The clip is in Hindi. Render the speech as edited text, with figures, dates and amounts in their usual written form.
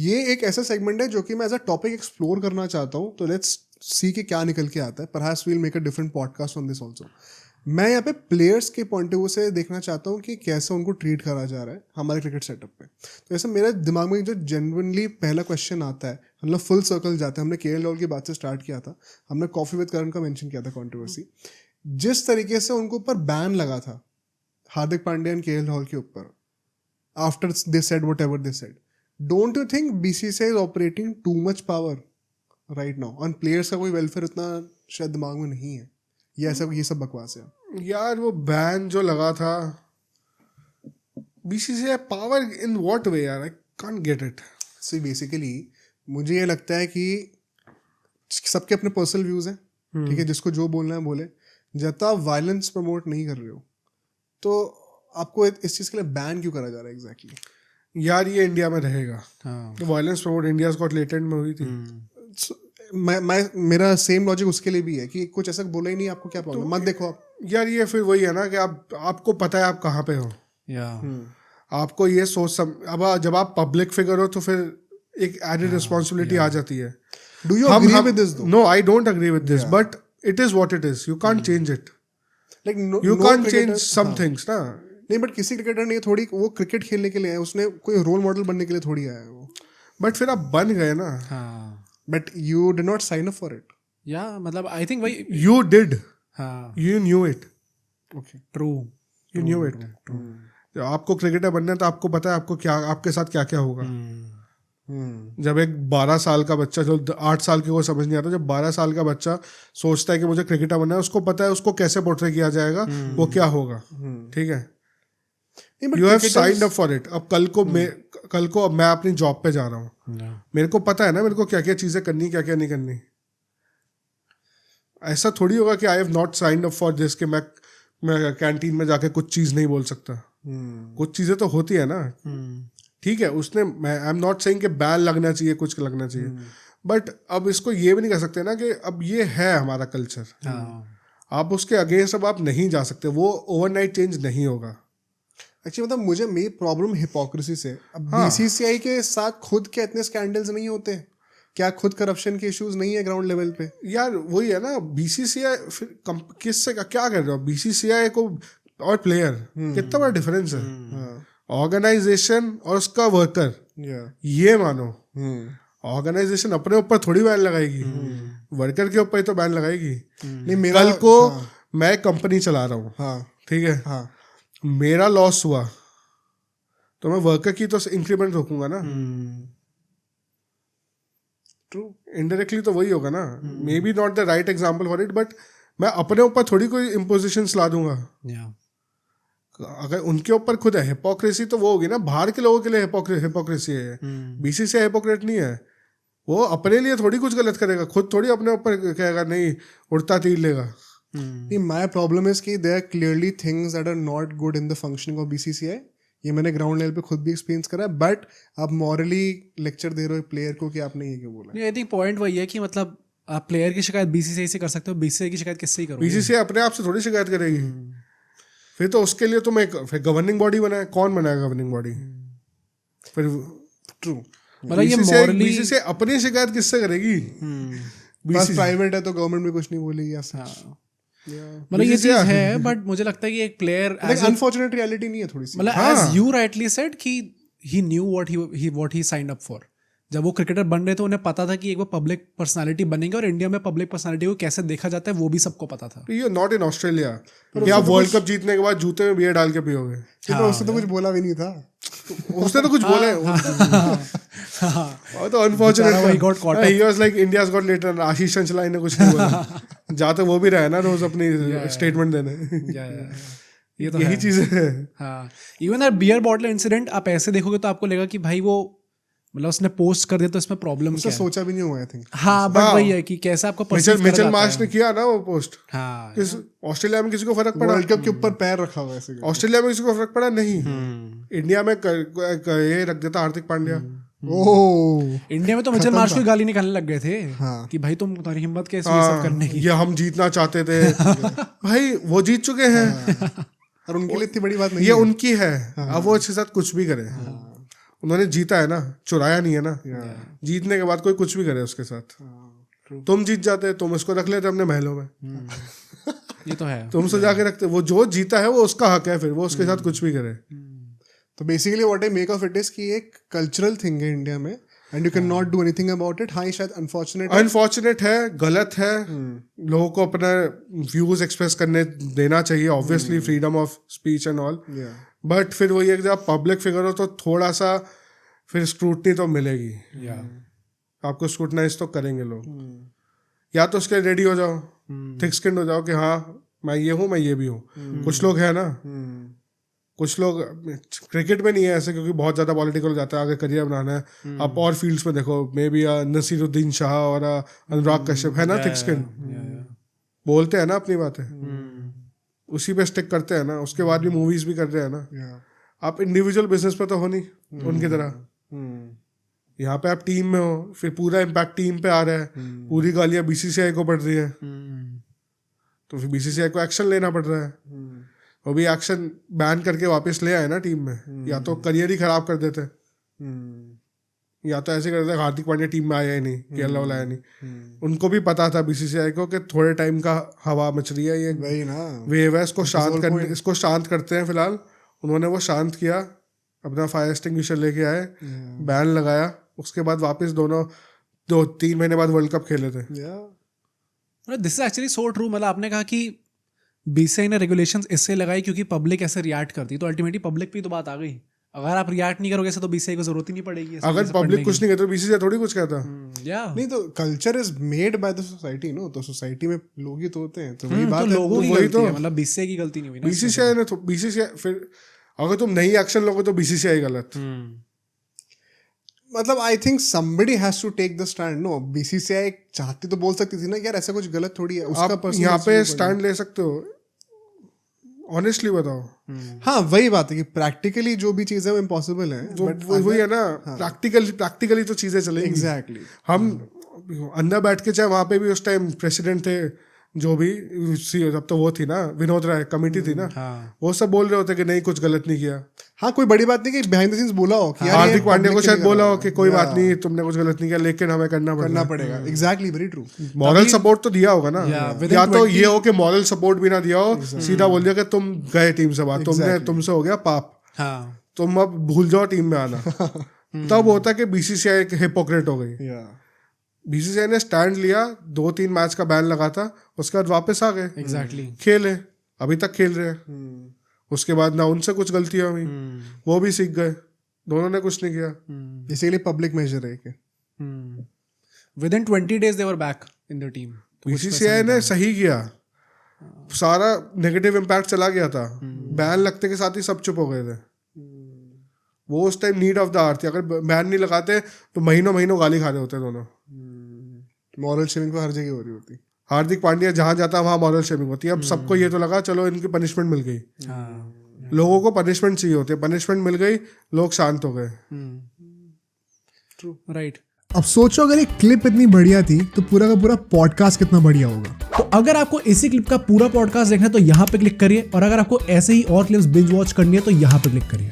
ये एक ऐसा सेगमेंट है जो कि मैं एज अ टॉपिक एक्सप्लोर करना चाहता हूँ, तो लेट्स सी कि क्या निकल के आता है. Perhaps we'll make a different podcast on this also. मैं यहाँ पे प्लेयर्स के पॉइंट ऑफ व्यू से देखना चाहता हूँ कि कैसे उनको ट्रीट करा जा रहा है हमारे क्रिकेट सेटअप पे. तो ऐसे मेरे दिमाग में जो जेन्युइनली पहला क्वेश्चन आता है, मतलब फुल सर्कल जाते हैं. हमने केएल राहुल की बात से स्टार्ट किया था, हमने कॉफी विद करण का मेंशन किया था कंट्रोवर्सी. जिस तरीके से उनके ऊपर बैन लगा था हार्दिक पांड्या एंड केएल राहुल के ऊपर, after they said whatever they said, don't you think BCCI is operating too much power right now? On players का कोई वेलफेयर इतना शायद दिमाग में नहीं है, ये ऐसा ये सब बकवास है यार. वो बैन जो लगा था, BCCI power in what way यार, I can't get it. So basically मुझे ये लगता है कि सबके अपने पर्सनल व्यूज हैं, ठीक है, जिसको जो बोलना है बोले. जब तक आप वायलेंस प्रमोट नहीं कर रहे हो तो आपको इस चीज़ के लिए बैन क्यों करा जा रहा है एग्जैक्टली? यार ये इंडिया में रहेगा. हाँ. Violence promote India's got latent में हुई थी. मैं मेरा सेम लॉजिक उसके लिए भी है कि कुछ ऐसा बोला ही नहीं, आपको क्या प्रॉब्लम, मत देखो आप. यार ये फिर वही है ना कि आपको पता है आप कहाँ पे हो. आपको ये अब जब आप पब्लिक फिगर हो तो फिर एक एडेड रिस्पॉन्सिबिलिटी आ जाती है. Do you agree with this? No, I don't agree with this, but it is what it is. You can't change it. Like you can't change some things ना. नहीं, बट किसी क्रिकेटर ने थोड़ी, वो क्रिकेट खेलने के लिए है, उसने कोई रोल मॉडल बनने के लिए थोड़ी आया है वो. बट फिर आप बन गए ना. But you did not sign up for it. या मतलब आई थिंक भाई यू डिड. हाँ, you knew it. Okay, true. You knew it. आपको क्रिकेटर बनना है तो आपको पता है आपको क्या, आपके साथ क्या क्या होगा. जब एक 12 साल का बच्चा, जो 8 साल के को समझ नहीं आता, जब 12 साल का बच्चा सोचता है कि मुझे क्रिकेटर बनना है, उसको पता है उसको कैसे पोर्ट्रे किया जाएगा, वो क्या होगा. ठीक है, you have signed up for it. अब कल को मैं अपनी जॉब पे जा रहा हूँ, मेरे को पता है ना मेरे को क्या क्या चीजें करनी, क्या क्या नहीं करनी. ऐसा थोड़ी होगा कि I have not signed up for this कि मैं कैंटीन में जाके कुछ चीज नहीं बोल सकता. कुछ चीजें तो होती है ना. ठीक है, उसने, मैं आई एम नॉट सेइंग कि बैन लगना चाहिए, कुछ लगना चाहिए, बट अब इसको ये भी नहीं कर सकते ना कि अब ये है हमारा कल्चर. आप उसके अगेंस्ट अब आप नहीं जा सकते, वो ओवरनाइट चेंज नहीं होगा. एक्चुअली मतलब मुझे मेरी प्रॉब्लम हिपोक्रेसी से. अब बीसीसीआई के साथ खुद के इतने स्कैंडल्स नहीं होते क्या? खुद करप्शन के इश्यूज नहीं है ग्राउंड लेवल पे? यार वही है ना, बीसीसीआई फिर किससे क्या कर रहे हो? बीसीसीआई को और प्लेयर, कितना बड़ा डिफरेंस है. ऑर्गेनाइजेशन और उसका वर्कर, ये मानो. ऑर्गेनाइजेशन अपने ऊपर थोड़ी बैन लगाएगी, वर्कर के ऊपर ही तो बैन लगाएगी. नहीं, कल को मैं कंपनी चला रहा हूँ, ठीक है, मेरा लॉस हुआ तो मैं वर्कर की तो इंक्रीमेंट रोकूंगा ना. ट्रू. इनडायरेक्टली तो वही होगा ना. May be not the right example for it, but मैं अपने ऊपर थोड़ी कोई इम्पोजिशंस ला दूंगा. अगर उनके ऊपर खुद है हिपोक्रेसी, तो वो होगी ना बाहर के लोगों के लिए हिपोक्रेसी है. बीसीसीआई हिपोक्रेट नहीं है. वो अपने लिए थोड़ी कुछ गलत करेगा, खुद थोड़ी अपने ऊपर कहेगा नहीं उड़ता तीर लेगा. माई प्रॉब्लम इज कि there are clearly things that are not good in the functioning of BCCI. ये मैंने ग्राउंड लेवल पे खुद भी एक्सपीरियंस करा है. बट आप मॉरली लेक्चर दे रहे हो प्लेयर को कि आपने ये क्यों बोला. आई थिंक पॉइंट वही है कि मतलब आप प्लेयर की शिकायत बीसीसीआई से कर सकते हो, बीसीसीआई की शिकायत किससे ही करोगे? बीसीसीआई अपने आप से थोड़ी शिकायत करेगी. फिर तो उसके लिए तुम एक गवर्निंग बॉडी बनाए. कौन बनाएगा गवर्निंग बॉडी? फिर ट्रू, मतलब ये मॉरली बीसीसीआई अपनी शिकायत किससे करेगी? बस प्राइवेट है तो गवर्नमेंट भी कुछ नहीं बोलेगी ऐसा. मतलब ये चीज है, बट मुझे लगता है कि एक प्लेयर अनफॉर्चुनेट रियलिटी नहीं है थोड़ी सी. मतलब एज यू राइटली सेड कि he knew what he signed up for. जब वो क्रिकेटर बन रहे थे उन्हें पता था कि एक वो पब्लिक पर्सनालिटी बनेंगे, और इंडिया में पब्लिक पर्सनालिटी को कैसे देखा जाता है वो भी सबको पता था. यू नॉट इन ऑस्ट्रेलिया कि आप वर्ल्ड कप जीतने के बाद जूते में बियर डाल के पियोगे. उसने तो कुछ बोला भी नहीं था. उसने तो कुछ बोले. तो unfortunate he was like India's got later. Ashish Chanchalai ने कुछ नहीं बोला. जाते वो भी रहे ना रोज अपनी स्टेटमेंट देने. ये तो यही चीज है. हाँ, even that beer bottle incident आप ऐसे देखोगे तो आपको लगेगा कि भाई वो मतलब उसने पोस्ट कर दिया तो इसमें प्रॉब्लम क्या है? सोचा भी नहीं हुआ आई थिंक. हाँ, बट वही है कि कैसे आपको मिचेल मार्श ने किया ना वो पोस्ट. हाँ, ऑस्ट्रेलिया में किसी को फर्क पड़ा? वर्ल्ड कप के ऊपर पैर रखा हुआ है. ऑस्ट्रेलिया में किसी को फर्क पड़ा नहीं. इंडिया में ये रख देता हार्दिक पांड्या. इंडिया में तो मिचेल मार्श को गाली निकालने लग गए थे कि भाई तुम्हारी हिम्मत कैसे ये सब करने की. ये हम जीतना चाहते थे. भाई वो जीत चुके हैं और उनके लिए इतनी बड़ी बात नहीं. ये उनकी है. अब वो इसके साथ कुछ भी करे. उन्होंने जीता है ना, चुराया नहीं है ना। जीतने के बाद कोई कुछ भी करे उसके साथ। तुम जीत जाते, तुम उसको रख लेते अपने महलों में। ये तो है। तुम सजा के रखते, वो जो जीता है वो उसका हक है, फिर वो उसके साथ कुछ भी करे। तो basically what I make of it is कि एक कल्चरल थिंग है इंडिया में and you can not do anything about it. हाँ, ये शायद अनफॉर्चुनेट है, गलत है। लोगों को अपना व्यूज एक्सप्रेस करने देना चाहिए, obviously freedom of speech and all. But फिर वही है कि जब पब्लिक फिगर हो तो थोड़ा सा फिर स्क्रूटनी तो मिलेगी। आपको स्क्रूटनाइज तो करेंगे लोग। या तो उसके रेडी हो जाओ, थिक स्किन्ड हो जाओ कि हाँ मैं ये हूँ, मैं ये भी हूँ। कुछ लोग हैं ना, कुछ लोग क्रिकेट में नहीं है ऐसे, क्योंकि बहुत ज़्यादा पॉलिटिकल हो जाता है, आगे करियर बनाना है। आप और फील्ड्स में देखो, मे बी नसीरुद्दीन शाह और अनुराग कश्यप है ना, थिक स्किन, बोलते हैं ना अपनी बातें, उसी पे स्टिक करते हैं ना, उसके बाद भी मूवीज भी कर रहे हैं ना। आप इंडिविजुअल बिजनेस पे तो हो नहीं उनकी तरह। यहाँ पे आप टीम में हो, फिर पूरा इम्पैक्ट टीम पे आ रहा है, पूरी गालियाँ बीसीसीआई को पड़ रही है, तो फिर बीसीसीआई को एक्शन लेना पड़ रहा है। वो भी एक्शन बैन करके वापस ले आए ना टीम में, या तो करियर ही खराब कर देते, या तो ऐसे कर देते हार्दिक पांड्या टीम में आया ही नहीं, केएल राहुल आया नहीं। उनको भी पता था बीसीसीआई को कि थोड़े टाइम का हवा मच रही है, ये वही ना वेव है, इसको शांत करते हैं फिलहाल। उन्होंने वो शांत किया, अपना फायर एक्सटिंग्विशर लेके आए, बैन लगाया, उसके बाद वापस दोनों 2-3 महीने बाद वर्ल्ड कप खेले थे। This is actually so true. मतलब आपने कहा कि बीसीसीआई ने रेगुलेशंस इससे लगाई क्योंकि पब्लिक ऐसे रिएक्ट करती, तो अल्टीमेटली पब्लिक पे तो बात आ गई। अगर आप रिएक्ट नहीं करोगे तो बीसीसीआई को जरूरत ही नहीं पड़ेगी। अगर पब्लिक कुछ नहीं कहती तो बीसीसीआई थोड़ी कुछ कहता। नहीं, तो culture is made by the society, no, तो सोसाइटी में लोग ही तो होते हैं, तो वही बात है, लोगों की वही गलती है, मतलब बीसीसीआई की गलती नहीं हुई ना। बीसीसीआई ने बीसीसीआई फिर अगर तुम नहीं एक्शन लोगे तो बीसीसीआई गलत। मतलब I think somebody has to take the stand. No, BCCI चाहती तो बोल सकती थी ना यार ऐसा कुछ गलत थोड़ी है, उसका आप यहाँ पे स्टैंड ले सकते हो, ऑनेस्टली बताओ। हाँ, वही बात है कि प्रैक्टिकली जो भी चीजें इम्पॉसिबल है, बट वही है ना, प्रैक्टिकली तो चीजें चलेंगी। एग्जैक्टली। हम अंदर बैठ के, चाहे वहाँ पे भी उस टाइम प्रेसिडेंट थे जो भी, जब तो वो थी ना विनोद राय, कमेटी थी ना, वो सब बोल रहे होते कि नहीं कुछ गलत नहीं किया। हाँ, कोई बड़ी बात नहीं कि बिहाइंड द सीन्स बोला हो कि हार्दिक पांड्या को शायद बोला हो कि कोई बात नहीं, तुमने कुछ गलत नहीं किया, लेकिन हमें करना पड़ेगा। Exactly, very true. Moral support तो दिया होगा ना, या तो ये हो कि मॉरल सपोर्ट भी ना दिया हो, सीधा बोल दिया कि तुम गए टीम से बात, तुमसे हो गया पाप, तुम अब भूल जाओ टीम में आना। तब होता कि बीसीसीआई हिपोक्रेट हो गई। बीसीसीआई ने स्टैंड लिया, 2-3 मैच का बैन लगा था, उसके बाद वापस आ गए। एग्जैक्टली। खेले, अभी तक खेल रहे हैं। उसके बाद ना उनसे कुछ गलतियां हुई, वो भी सीख गए, दोनों ने कुछ नहीं किया। इसीलिए पब्लिक मेजर है कि within 20 days they were back in the team। BCCI ने सही किया, सारा नेगेटिव इम्पैक्ट चला गया था। बैन लगते के साथ ही सब चुप हो गए थे। वो उस time need of the hour थी। अगर बैन नहीं लगाते तो महीनों गाली खा रहे होते दोनों। मॉरल शेमिंग तो हर जगह हो रही होती। हार्दिक पांड्या जहां जाता वहां मॉरल शेमिंग होती है। अब सबको ये तो लगा चलो इनकी पनिशमेंट मिल गई। लोगों को पनिशमेंट चाहिए होती है, पनिशमेंट मिल गई, लोग शांत हो गए। राइट। अब सोचो अगर एक क्लिप इतनी बढ़िया थी तो पूरा का पूरा पॉडकास्ट कितना बढ़िया होगा। तो अगर आपको इसी क्लिप का पूरा पॉडकास्ट देखना है तो यहाँ पे क्लिक करिए, और अगर आपको ऐसे ही और क्लिप्स बिंज वॉच करनी है तो यहाँ पे क्लिक करिए।